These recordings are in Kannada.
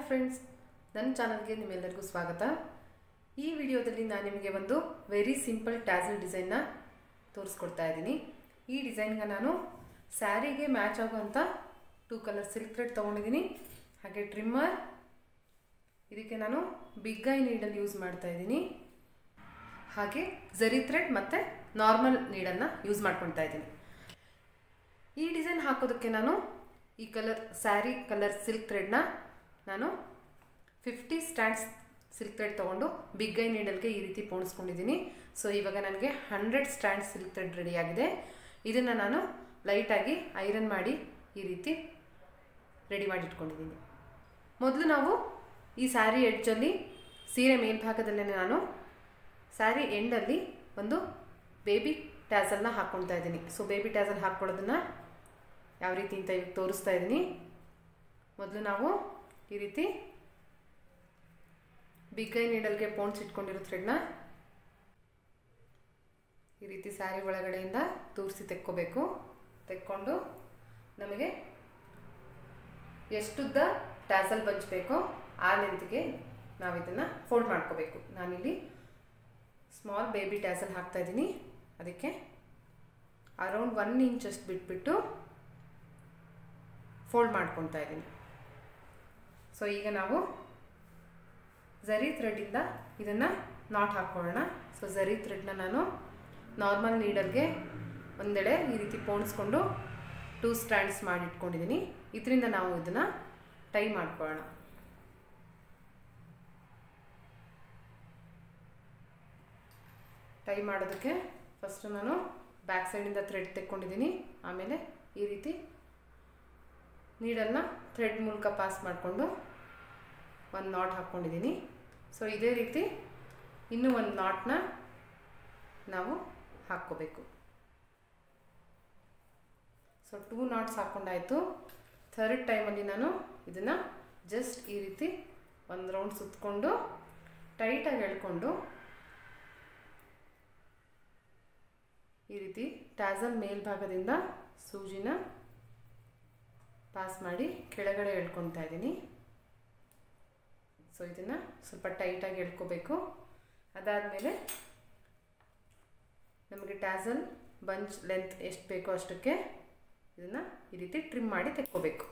ಫ್ರೆಂಡ್ಸ್, ನನ್ನ ಚಾನಲ್ಗೆ ನಿಮ್ಮೆಲ್ಲರಿಗೂ ಸ್ವಾಗತ. ಈ ವಿಡಿಯೋದಲ್ಲಿ ನಾನು ನಿಮಗೆ ಒಂದು ವೆರಿ ಸಿಂಪಲ್ ಟ್ಯಾಸಲ್ ಡಿಸೈನ್ನ ತೋರಿಸ್ಕೊಡ್ತಾ ಇದ್ದೀನಿ. ಈ ಡಿಸೈನ್ಗೆ ನಾನು ಸ್ಯಾರಿಗೆ ಮ್ಯಾಚ್ ಆಗುವಂಥ 2 ಕಲರ್ ಸಿಲ್ಕ್ ಥ್ರೆಡ್ ತೊಗೊಂಡಿದ್ದೀನಿ. ಹಾಗೆ ಟ್ರಿಮ್ಮರ್, ಇದಕ್ಕೆ ನಾನು ಬಿಗ್ ಐ ನೀಡಲ್ ಯೂಸ್ ಮಾಡ್ತಾ ಇದ್ದೀನಿ. ಹಾಗೆ ಝರಿ ಥ್ರೆಡ್ ಮತ್ತು ನಾರ್ಮಲ್ ನೀಡನ್ನು ಯೂಸ್ ಮಾಡ್ಕೊಳ್ತಾ ಇದ್ದೀನಿ. ಈ ಡಿಸೈನ್ ಹಾಕೋದಕ್ಕೆ ನಾನು ಈ ಸ್ಯಾರಿ ಕಲರ್ ಸಿಲ್ಕ್ ಥ್ರೆಡ್ನ ನಾನು 50 ಸ್ಟ್ಯಾಂಡ್ಸ್ ಸಿಲ್ಕ್ ಥ್ರೆಡ್ ತೊಗೊಂಡು ಬಿಗ್ ಐ ನೀಡಲ್ಗೆ ಈ ರೀತಿ ಪೋಣಿಸ್ಕೊಂಡಿದ್ದೀನಿ. ಸೊ ಇವಾಗ ನನಗೆ 100 ಸ್ಟ್ಯಾಂಡ್ಸ್ ಸಿಲ್ಕ್ ಥ್ರೆಡ್ ರೆಡಿಯಾಗಿದೆ. ಇದನ್ನು ನಾನು ಲೈಟಾಗಿ ಐರನ್ ಮಾಡಿ ಈ ರೀತಿ ರೆಡಿ ಮಾಡಿ ಇಟ್ಕೊಂಡಿದ್ದೀನಿ. ಮೊದಲು ನಾವು ಈ ಸ್ಯಾರಿ ಎಡ್ಜಲ್ಲಿ ಸೀರೆ ಮೇಲ್ಭಾಗದಲ್ಲೇ ನಾನು ಸ್ಯಾರಿ ಎಂಡಲ್ಲಿ ಒಂದು ಬೇಬಿ ಟ್ಯಾಸಲ್ನ ಹಾಕ್ಕೊಳ್ತಾ ಇದ್ದೀನಿ. ಸೊ ಬೇಬಿ ಟ್ಯಾಸಲ್ ಹಾಕ್ಕೊಳ್ಳೋದನ್ನು ಯಾವ ರೀತಿ ಅಂತ ಈಗ ತೋರಿಸ್ತಾ ಇದ್ದೀನಿ. ಮೊದಲು ನಾವು ಈ ರೀತಿ ಬಿಗ್ ಐ ನೀಡಲ್ಗೆ ಪೋಣಿಸಿಟ್ಕೊಂಡಿರೋ ಥ್ರೆಡ್ನ ಈ ರೀತಿ ಸ್ಯಾರಿ ಒಳಗಡೆಯಿಂದ ತೂರಿಸಿ ತೆಕ್ಕೋಬೇಕು. ತೆಕ್ಕೊಂಡು ನಮಗೆ ಎಷ್ಟುದ್ದ ಟ್ಯಾಸಲ್ ಬಂಚ್ ಬೇಕೋ ಆ ಲೆಂತ್ಗೆ ನಾವು ಇದನ್ನು ಫೋಲ್ಡ್ ಮಾಡ್ಕೋಬೇಕು. ನಾನಿಲ್ಲಿ ಸ್ಮಾಲ್ ಬೇಬಿ ಟ್ಯಾಸಲ್ ಹಾಕ್ತಾ ಇದ್ದೀನಿ. ಅದಕ್ಕೆ ಅರೌಂಡ್ 1 ಇಂಚ್ ಅಷ್ಟು ಬಿಟ್ಬಿಟ್ಟು ಫೋಲ್ಡ್ ಮಾಡ್ಕೊತಾ ಇದ್ದೀನಿ. ಸೊ ಈಗ ನಾವು ಝರಿ ಥ್ರೆಡ್ಡಿಂದ ಇದನ್ನು ನಾಟ್ ಹಾಕ್ಕೊಳ್ಳೋಣ. ಸೊ ಝರಿ ಥ್ರೆಡ್ನ ನಾನು ನಾರ್ಮಲ್ ನೀಡಲ್ಗೆ ಒಂದೆಡೆ ಈ ರೀತಿ ಪೋಣಿಸ್ಕೊಂಡು 2 ಸ್ಟ್ಯಾಂಡ್ಸ್ ಮಾಡಿಟ್ಕೊಂಡಿದ್ದೀನಿ. ಇದರಿಂದ ನಾವು ಇದನ್ನು ಟೈ ಮಾಡ್ಕೊಳ್ಳೋಣ. ಟೈ ಮಾಡೋದಕ್ಕೆ ಫಸ್ಟು ನಾನು ಬ್ಯಾಕ್ ಸೈಡಿಂದ ಥ್ರೆಡ್ ತೆಕ್ಕೊಂಡಿದ್ದೀನಿ. ಆಮೇಲೆ ಈ ರೀತಿ ನೀಡಲ್ನ ಥ್ರೆಡ್ ಮೂಲಕ ಪಾಸ್ ಮಾಡಿಕೊಂಡು ಒಂದು ನಾಟ್ ಹಾಕ್ಕೊಂಡಿದ್ದೀನಿ. ಸೊ ಇದೇ ರೀತಿ ಇನ್ನೂ ಒಂದು ನಾಟ್ನ ನಾವು ಹಾಕ್ಕೋಬೇಕು. So 2 knots ಹಾಕ್ಕೊಂಡಾಯಿತು. ಥರ್ಡ್ ಟೈಮಲ್ಲಿ ನಾನು ಇದನ್ನು ಜಸ್ಟ್ ಈ ರೀತಿ ಒಂದು ರೌಂಡ್ ಸುತ್ತಕೊಂಡು ಟೈಟಾಗಿ ಎಳ್ಕೊಂಡು ಈ ರೀತಿ ಟ್ಯಾಸಲ್ ಮೇಲ್ಭಾಗದಿಂದ ಸೂಜಿನ ಪಾಸ್ ಮಾಡಿ ಕೆಳಗಡೆ ಎಳ್ಕೊತಾ ಇದ್ದೀನಿ. ಸೊ ಇದನ್ನು ಸ್ವಲ್ಪ ಟೈಟಾಗಿ ಎಳ್ಕೋಬೇಕು. ಅದಾದಮೇಲೆ ನಮಗೆ ಟ್ಯಾಸಲ್ ಬಂಚ್ ಲೆಂತ್ ಎಷ್ಟು ಬೇಕೋ ಅಷ್ಟಕ್ಕೆ ಇದನ್ನು ಈ ರೀತಿ ಟ್ರಿಮ್ ಮಾಡಿ ತೆಕ್ಕೋಬೇಕು.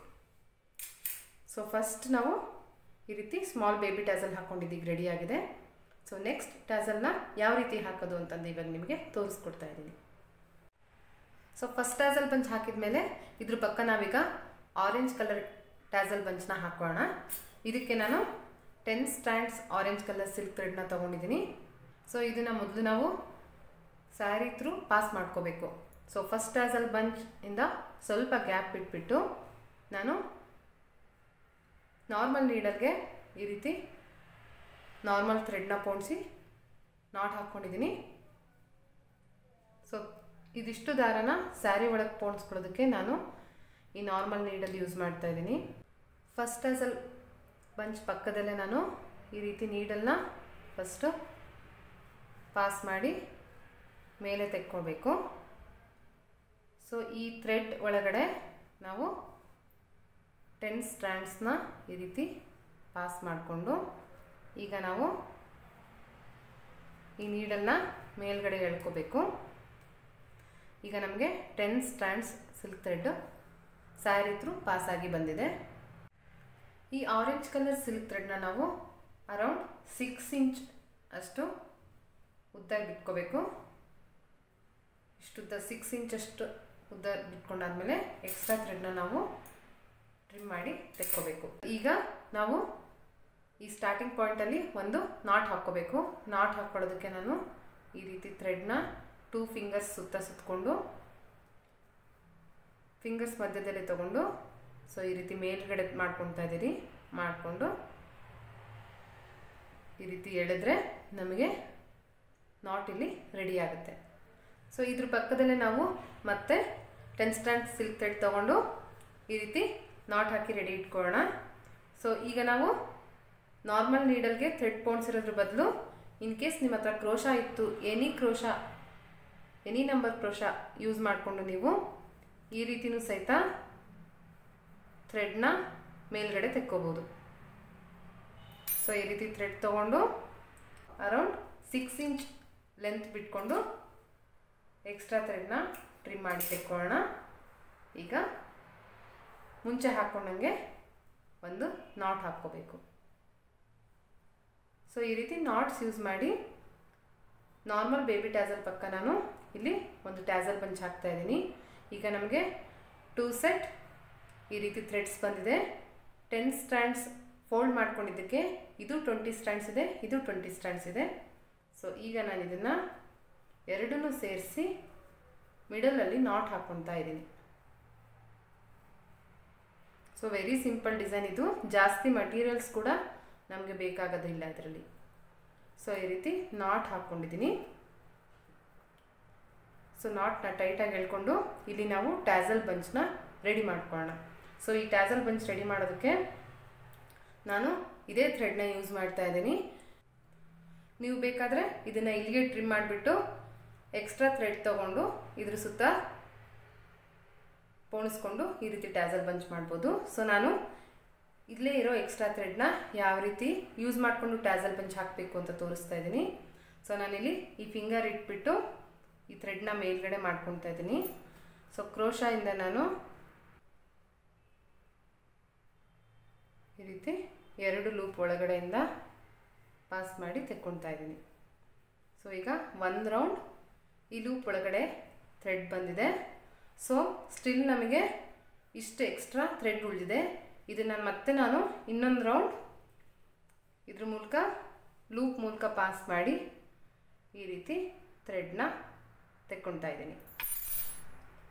ಸೊ ಫಸ್ಟ್ ನಾವು ಈ ರೀತಿ ಸ್ಮಾಲ್ ಬೇಬಿ ಟ್ಯಾಸಲ್ ಹಾಕ್ಕೊಂಡಿದ್ದೀವಿ, ರೆಡಿಯಾಗಿದೆ. ಸೊ ನೆಕ್ಸ್ಟ್ ಟ್ಯಾಸಲ್ನ ಯಾವ ರೀತಿ ಹಾಕೋದು ಅಂತಂದು ಇವಾಗ ನಿಮಗೆ ತೋರಿಸ್ಕೊಡ್ತಾ ಇದ್ದೀನಿ. ಸೊ ಫಸ್ಟ್ ಟ್ಯಾಸಲ್ ಬಂಚ್ ಹಾಕಿದ ಮೇಲೆ ಇದ್ರ ಪಕ್ಕ ನಾವೀಗ ಆರೆಂಜ್ ಕಲರ್ ಟ್ಯಾಸಲ್ ಬಂಚ್ನ ಹಾಕೋಣ. ಇದಕ್ಕೆ ನಾನು 10 ಸ್ಟ್ಯಾಂಡ್ಸ್ ಆರೆಂಜ್ ಕಲರ್ ಸಿಲ್ಕ್ ಥ್ರೆಡ್ನ ತೊಗೊಂಡಿದ್ದೀನಿ. ಸೊ ಇದನ್ನು ಮೊದಲು ನಾವು ಸ್ಯಾರಿ ಥ್ರೂ ಪಾಸ್ ಮಾಡ್ಕೋಬೇಕು. ಸೊ ಫಸ್ಟ್ ಟ್ಯಾಸಲ್ ಬಂಚ್ ಇಂದ ಸ್ವಲ್ಪ ಗ್ಯಾಪ್ ಬಿಟ್ಬಿಟ್ಟು ನಾನು ನಾರ್ಮಲ್ ನೀಡಲ್ಗೆ ಈ ರೀತಿ ನಾರ್ಮಲ್ ಥ್ರೆಡ್ನ ಪೋಣಿಸಿ ನಾಟ್ ಹಾಕ್ಕೊಂಡಿದ್ದೀನಿ. ಸೊ ಇದಿಷ್ಟು ದಾರನ ಸ್ಯಾರಿ ಒಳಗೆ ಪೋಣಿಸ್ಕೊಳ್ಳೋದಕ್ಕೆ ನಾನು ಈ ನಾರ್ಮಲ್ ನೀಡಲ್ ಯೂಸ್ ಮಾಡ್ತಾ ಇದ್ದೀನಿ. ಫಸ್ಟ್ ಟ್ಯಾಸಲ್ ಬಂಚ್ ಪಕ್ಕದಲ್ಲೇ ನಾನು ಈ ರೀತಿ ನೀಡಲ್ನ ಫಸ್ಟು ಪಾಸ್ ಮಾಡಿ ಮೇಲೆ ತೆಕ್ಕೋಬೇಕು. ಸೊ ಈ ಥ್ರೆಡ್ ಒಳಗಡೆ ನಾವು 10 ಸ್ಟ್ಯಾಂಡ್ಸ್ನ ಈ ರೀತಿ ಪಾಸ್ ಮಾಡಿಕೊಂಡು ಈಗ ನಾವು ಈ ನೀಡಲ್ನ ಮೇಲ್ಗಡೆ ಎಳ್ಕೋಬೇಕು. ಈಗ ನಮಗೆ 10 stands silk thread sari through ಪಾಸಾಗಿ ಬಂದಿದೆ. ಈ ಆರೆಂಜ್ ಕಲರ್ ಸಿಲ್ಕ್ ಥ್ರೆಡ್ನ ನಾವು ಅರೌಂಡ್ 6 ಇಂಚ್ ಅಷ್ಟು ಉದ್ದ ಬಿಟ್ಕೋಬೇಕು. ಇಷ್ಟುದ್ದ 6 ಇಂಚ್ ಅಷ್ಟು ಉದ್ದ ಬಿಟ್ಕೊಂಡಾದ್ಮೇಲೆ ಎಕ್ಸ್ಟ್ರಾ ಥ್ರೆಡ್ನ ನಾವು ಟ್ರಿಮ್ ಮಾಡಿ ತೆಕ್ಕೋಬೇಕು. ಈಗ ನಾವು ಈ ಸ್ಟಾರ್ಟಿಂಗ್ ಪಾಯಿಂಟಲ್ಲಿ ಒಂದು ನಾಟ್ ಹಾಕ್ಕೋಬೇಕು. ನಾಟ್ ಹಾಕ್ಕೊಳ್ಳೋದಕ್ಕೆ ನಾನು ಈ ರೀತಿ ಥ್ರೆಡ್ನ 2 ಫಿಂಗರ್ಸ್ ಸುತ್ತಕೊಂಡು ಫಿಂಗರ್ಸ್ ಮಧ್ಯದಲ್ಲಿ ತಗೊಂಡು ಸೊ ಈ ರೀತಿ ಮೇಲ್ಗಡೆ ಮಾಡ್ಕೊತಾ ಇದ್ದೀರಿ. ಮಾಡಿಕೊಂಡು ಈ ರೀತಿ ಎಳೆದ್ರೆ ನಮಗೆ ನಾಟ್ ಇಲ್ಲಿ ರೆಡಿ ಆಗುತ್ತೆ. ಸೊ ಇದ್ರ ಪಕ್ಕದಲ್ಲೇ ನಾವು ಮತ್ತೆ 10 ಸ್ಟ್ಯಾಂಡ್ ಸಿಲ್ಕ್ ಥ್ರೆಡ್ ತೊಗೊಂಡು ಈ ರೀತಿ ನಾಟ್ ಹಾಕಿ ರೆಡಿ ಇಟ್ಕೊಳ್ಳೋಣ. ಸೊ ಈಗ ನಾವು ನಾರ್ಮಲ್ ನೀಡಲ್ಗೆ ಥ್ರೆಡ್ ಪೋಣಿಸಿರೋದ್ರ ಬದಲು ಇನ್ ಕೇಸ್ ನಿಮ್ಮ ಹತ್ರ ಕ್ರೋಶಾ ಇತ್ತು, ಎನಿ ನಂಬರ್ ಕ್ರೋಶಾ ಯೂಸ್ ಮಾಡಿಕೊಂಡು ನೀವು ಈ ರೀತಿನೂ ಸಹಿತ ಥ್ರೆಡ್ನ ಮೇಲ್ಗಡೆ ತೆಕ್ಕೋಬೋದು. ಸೊ ಈ ರೀತಿ ಥ್ರೆಡ್ ತೊಗೊಂಡು ಅರೌಂಡ್ 6 ಇಂಚ್ ಲೆಂತ್ ಬಿಟ್ಕೊಂಡು ಎಕ್ಸ್ಟ್ರಾ ಥ್ರೆಡ್ನ ಟ್ರಿಮ್ ಮಾಡಿ ತೆಕ್ಕೊಳ್ಳೋಣ. ಈಗ ಮುಂಚೆ ಹಾಕ್ಕೊಂಡಂಗೆ ಒಂದು ನಾಟ್ ಹಾಕ್ಕೋಬೇಕು. ಸೊ ಈ ರೀತಿ ನಾಟ್ಸ್ ಯೂಸ್ ಮಾಡಿ ನಾರ್ಮಲ್ ಬೇಬಿ ಟ್ಯಾಸಲ್ ಪಕ್ಕ ನಾನು ಇಲ್ಲಿ ಒಂದು ಟ್ಯಾಸಲ್ ಬಂಚ್ ಹಾಕ್ತಾ ಇದ್ದೀನಿ. ಈಗ ನಮಗೆ 2 ಸೆಟ್ ಈ ರೀತಿ ಥ್ರೆಡ್ಸ್ ಬಂದಿದೆ. 10 ಸ್ಟ್ಯಾಂಡ್ಸ್ ಫೋಲ್ಡ್ ಮಾಡ್ಕೊಂಡಿದ್ದಕ್ಕೆ ಇದು 20 ಸ್ಟ್ಯಾಂಡ್ಸ್ ಇದೆ, ಇದು 20 ಸ್ಟ್ಯಾಂಡ್ಸ್ ಇದೆ. ಸೊ ಈಗ ನಾನು ಇದನ್ನು ಎರಡನ್ನೂ ಸೇರಿಸಿ ಮಿಡಲಲ್ಲಿ ನಾಟ್ ಹಾಕ್ಕೊಳ್ತಾ ಇದ್ದೀನಿ. ಸೊ ವೆರಿ ಸಿಂಪಲ್ ಡಿಸೈನ್ ಇದು. ಜಾಸ್ತಿ ಮಟೀರಿಯಲ್ಸ್ ಕೂಡ ನಮಗೆ ಬೇಕಾಗೋದಿಲ್ಲ ಇದರಲ್ಲಿ. ಸೊ ಈ ರೀತಿ ನಾಟ್ ಹಾಕ್ಕೊಂಡಿದ್ದೀನಿ. ಸೊ ನಾಟ್ನ ಟೈಟಾಗಿ ಎಳ್ಕೊಂಡು ಇಲ್ಲಿ ನಾವು ಟ್ಯಾಸಲ್ ಬಂಚ್ನ ರೆಡಿ ಮಾಡ್ಕೊಳ್ಳೋಣ. ಸೊ ಈ ಟ್ಯಾಸಲ್ ಬಂಚ್ ರೆಡಿ ಮಾಡೋದಕ್ಕೆ ನಾನು ಇದೇ ಥ್ರೆಡ್ನ ಯೂಸ್ ಮಾಡ್ತಾ ಇದ್ದೀನಿ. ನೀವು ಬೇಕಾದರೆ ಇದನ್ನು ಇಲ್ಲಿಗೆ ಟ್ರಿಮ್ ಮಾಡಿಬಿಟ್ಟು ಎಕ್ಸ್ಟ್ರಾ ಥ್ರೆಡ್ ತೊಗೊಂಡು ಇದ್ರ ಸುತ್ತ ಪೋಣಿಸ್ಕೊಂಡು ಈ ರೀತಿ ಟ್ಯಾಸಲ್ ಬಂಚ್ ಮಾಡ್ಬೋದು. ಸೊ ನಾನು ಇಲ್ಲೇ ಇರೋ ಎಕ್ಸ್ಟ್ರಾ ಥ್ರೆಡ್ನ ಯಾವ ರೀತಿ ಯೂಸ್ ಮಾಡಿಕೊಂಡು ಟ್ಯಾಸಲ್ ಬಂಚ್ ಹಾಕಬೇಕು ಅಂತ ತೋರಿಸ್ತಾ ಇದ್ದೀನಿ. ಸೊ ನಾನಿಲ್ಲಿ ಈ ಫಿಂಗರ್ ಇಟ್ಬಿಟ್ಟು ಈ ಥ್ರೆಡ್ನ ಮೇಲ್ಗಡೆ ಮಾಡ್ಕೊತಾ ಇದ್ದೀನಿ. ಸೊ ಕ್ರೋಶಾಯಿಂದ ನಾನು ಈ ರೀತಿ 2 ಲೂಪ್ ಒಳಗಡೆಯಿಂದ ಪಾಸ್ ಮಾಡಿ ತೆಕ್ಕೊಳ್ತಾ ಇದ್ದೀನಿ. ಸೊ ಈಗ 1 ರೌಂಡ್ ಈ ಲೂಪ್ ಒಳಗಡೆ ಥ್ರೆಡ್ ಬಂದಿದೆ. ಸೊ ಸ್ಟಿಲ್ ನಮಗೆ ಇಷ್ಟು ಎಕ್ಸ್ಟ್ರಾ ಥ್ರೆಡ್ ಉಳಿದಿದೆ. ಇದನ್ನು ಮತ್ತೆ ನಾನು ಇನ್ನೊಂದು ರೌಂಡ್ ಇದ್ರ ಮೂಲಕ ಲೂಪ್ ಮೂಲಕ ಪಾಸ್ ಮಾಡಿ ಈ ರೀತಿ ಥ್ರೆಡ್ನ ತೆಕ್ಕೊಳ್ತಾ ಇದ್ದೀನಿ.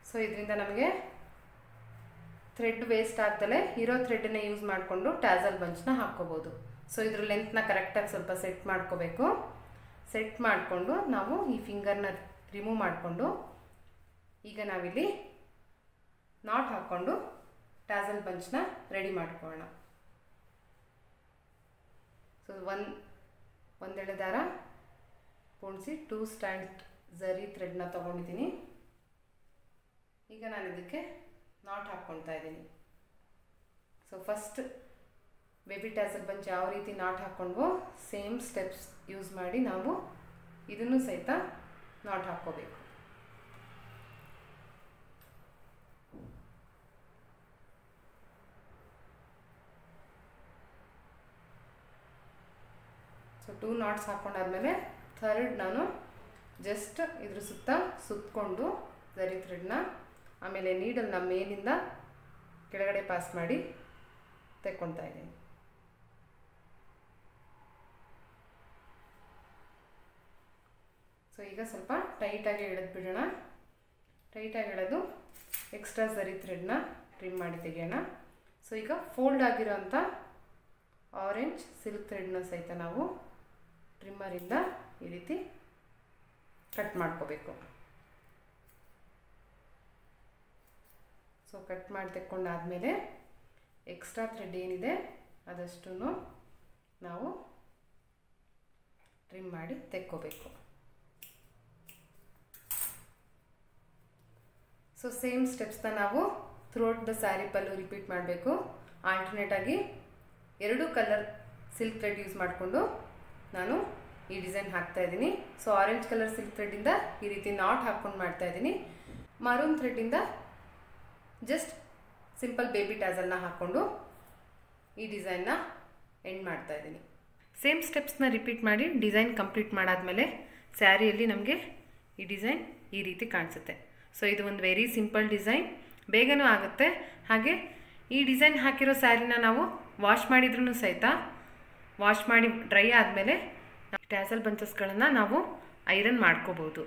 ಸೊ ಇದರಿಂದ ನಮಗೆ ಥ್ರೆಡ್ ವೇಸ್ಟ್ ಆಗ್ದಲೇ ಇರೋ ಥ್ರೆಡ್ನ ಯೂಸ್ ಮಾಡಿಕೊಂಡು ಟ್ಯಾಸಲ್ ಬಂಚ್ನ ಹಾಕ್ಕೋಬೋದು. ಸೊ ಇದ್ರ ಲೆಂತ್ನ ಕರೆಕ್ಟಾಗಿ ಸ್ವಲ್ಪ ಸೆಟ್ ಮಾಡ್ಕೋಬೇಕು. ಸೆಟ್ ಮಾಡಿಕೊಂಡು ನಾವು ಈ ಫಿಂಗರ್ನ ರಿಮೂವ್ ಮಾಡಿಕೊಂಡು ಈಗ ನಾವಿಲ್ಲಿ ನಾಟ್ ಹಾಕ್ಕೊಂಡು ಟ್ಯಾಸಲ್ ಬಂಚ್ನ ರೆಡಿ ಮಾಡ್ಕೊಳ್ಳೋಣ. ಸೊ ಒಂದೆಳೆ ದಾರ ಪೋಣಿಸಿ 2 ಸ್ಟ್ಯಾಂಡ್ ಝರಿ ಥ್ರೆಡ್ನ ತೊಗೊಂಡಿದ್ದೀನಿ. ಈಗ ನಾನು ಇದಕ್ಕೆ ನಾಟ್ ಹಾಕ್ಕೊಳ್ತಾ ಇದ್ದೀನಿ. So first baby tassel bunch ಯಾವ ರೀತಿ ನಾಟ್ ಹಾಕ್ಕೊಂಡ್ವೋ ಸೇಮ್ ಸ್ಟೆಪ್ಸ್ ಯೂಸ್ ಮಾಡಿ ನಾವು ಇದನ್ನು ಸಹಿತ ನಾಟ್ ಹಾಕ್ಕೋಬೇಕು. ಸೊ 2 ನಾಟ್ಸ್ ಹಾಕ್ಕೊಂಡಾದ್ಮೇಲೆ ಥರ್ಡ್ ನಾನು ಜಸ್ಟ್ ಇದ್ರ ಸುತ್ತ ಸುತ್ತಕೊಂಡು ಝರಿ ಥ್ರೆಡ್ನ ಆಮೇಲೆ ನೀಡಲ್ನ ಮೇಲಿಂದ ಕೆಳಗಡೆ ಪಾಸ್ ಮಾಡಿ ತೆಕ್ಕೊಳ್ತಾ ಇದ್ದೀನಿ. ಸೊ ಈಗ ಸ್ವಲ್ಪ ಟೈಟಾಗಿ ಎಳೆದು ಬಿಡೋಣ. ಟೈಟಾಗಿ ಎಳೆದು ಎಕ್ಸ್ಟ್ರಾ ಝರಿ ಥ್ರೆಡ್ನ ಟ್ರಿಮ್ ಮಾಡಿ ತೆಗೆಯೋಣ. ಸೊ ಈಗ ಫೋಲ್ಡ್ ಆಗಿರೋಂಥ ಆರೆಂಜ್ ಸಿಲ್ಕ್ ಥ್ರೆಡ್ನ ಸಹಿತ ನಾವು ಟ್ರಿಮ್ಮರಿಂದ ಈ ರೀತಿ ಕಟ್ ಮಾಡ್ಕೋಬೇಕು. ಸೊ ಕಟ್ ಮಾಡಿ ತೆಕ್ಕೊಂಡಾದಮೇಲೆ ಎಕ್ಸ್ಟ್ರಾ ಥ್ರೆಡ್ ಏನಿದೆ ಅದಷ್ಟು ನಾವು ಟ್ರಿಮ್ ಮಾಡಿ ತೆಕ್ಕೋಬೇಕು. ಸೊ ಸೇಮ್ ಸ್ಟೆಪ್ಸ್ನ ನಾವು throughout the sari pallu repeat ಮಾಡಬೇಕು. ಆಲ್ಟರ್ನೇಟ್ ಆಗಿ 2 ಕಲರ್ ಸಿಲ್ಕ್ ಥ್ರೆಡ್ ಯೂಸ್ ಮಾಡಿಕೊಂಡು ನಾನು ಈ ಡಿಸೈನ್ ಹಾಕ್ತಾ ಇದ್ದೀನಿ. ಸೊ ಆರೆಂಜ್ ಕಲರ್ ಸಿಲ್ಕ್ ಥ್ರೆಡ್ಡಿಂದ ಈ ರೀತಿ ನಾಟ್ ಹಾಕ್ಕೊಂಡು ಮಾಡ್ತಾ ಇದ್ದೀನಿ. ಮರೂನ್ ಥ್ರೆಡ್ಡಿಂದ ಜಸ್ಟ್ ಸಿಂಪಲ್ ಬೇಬಿ ಟ್ಯಾಸಲ್ನ ಹಾಕ್ಕೊಂಡು ಈ ಡಿಸೈನ್ನ ಎಂಡ್ ಮಾಡ್ತಾ ಇದ್ದೀನಿ. ಸೇಮ್ ಸ್ಟೆಪ್ಸ್ನ ರಿಪೀಟ್ ಮಾಡಿ ಡಿಸೈನ್ ಕಂಪ್ಲೀಟ್ ಮಾಡಾದಮೇಲೆ ಸ್ಯಾರಿಯಲ್ಲಿ ನಮಗೆ ಈ ಡಿಸೈನ್ ಈ ರೀತಿ ಕಾಣಿಸುತ್ತೆ. ಸೊ ಇದು ಒಂದು ವೆರಿ ಸಿಂಪಲ್ ಡಿಸೈನ್, ಬೇಗನೂ ಆಗುತ್ತೆ. ಹಾಗೆ ಈ ಡಿಸೈನ್ ಹಾಕಿರೋ ಸ್ಯಾರಿನ ನಾವು ವಾಶ್ ಮಾಡಿದ್ರೂ ಸಹಿತ ವಾಶ್ ಮಾಡಿ ಡ್ರೈ ಆದಮೇಲೆ ಟ್ಯಾಸಲ್ ಬಂಚಸ್ಗಳನ್ನು ನಾವು ಐರನ್ ಮಾಡ್ಕೋಬೋದು.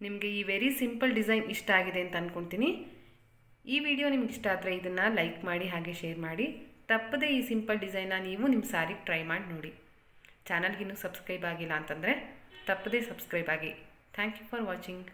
ನಿಮಗೆ ಈ ವೆರಿ ಸಿಂಪಲ್ ಡಿಸೈನ್ ಇಷ್ಟ ಆಗಿದೆ ಅಂತ ಅಂದ್ಕೊಳ್ತೀನಿ. ಈ ವಿಡಿಯೋ ನಿಮ್ಗೆ ಇಷ್ಟ ಆದರೆ ಇದನ್ನು ಲೈಕ್ ಮಾಡಿ ಹಾಗೆ ಶೇರ್ ಮಾಡಿ. ತಪ್ಪದೇ ಈ ಸಿಂಪಲ್ ಡಿಸೈನ್ನ ನೀವು ನಿಮ್ಮ ಸ್ಯಾರಿಗೆ ಟ್ರೈ ಮಾಡಿ ನೋಡಿ. ಚಾನಲ್ಗಿನ್ನೂ ಸಬ್ಸ್ಕ್ರೈಬ್ ಆಗಿಲ್ಲ ಅಂತಂದರೆ ತಪ್ಪದೇ ಸಬ್ಸ್ಕ್ರೈಬ್ ಆಗಿ. Thank you for watching.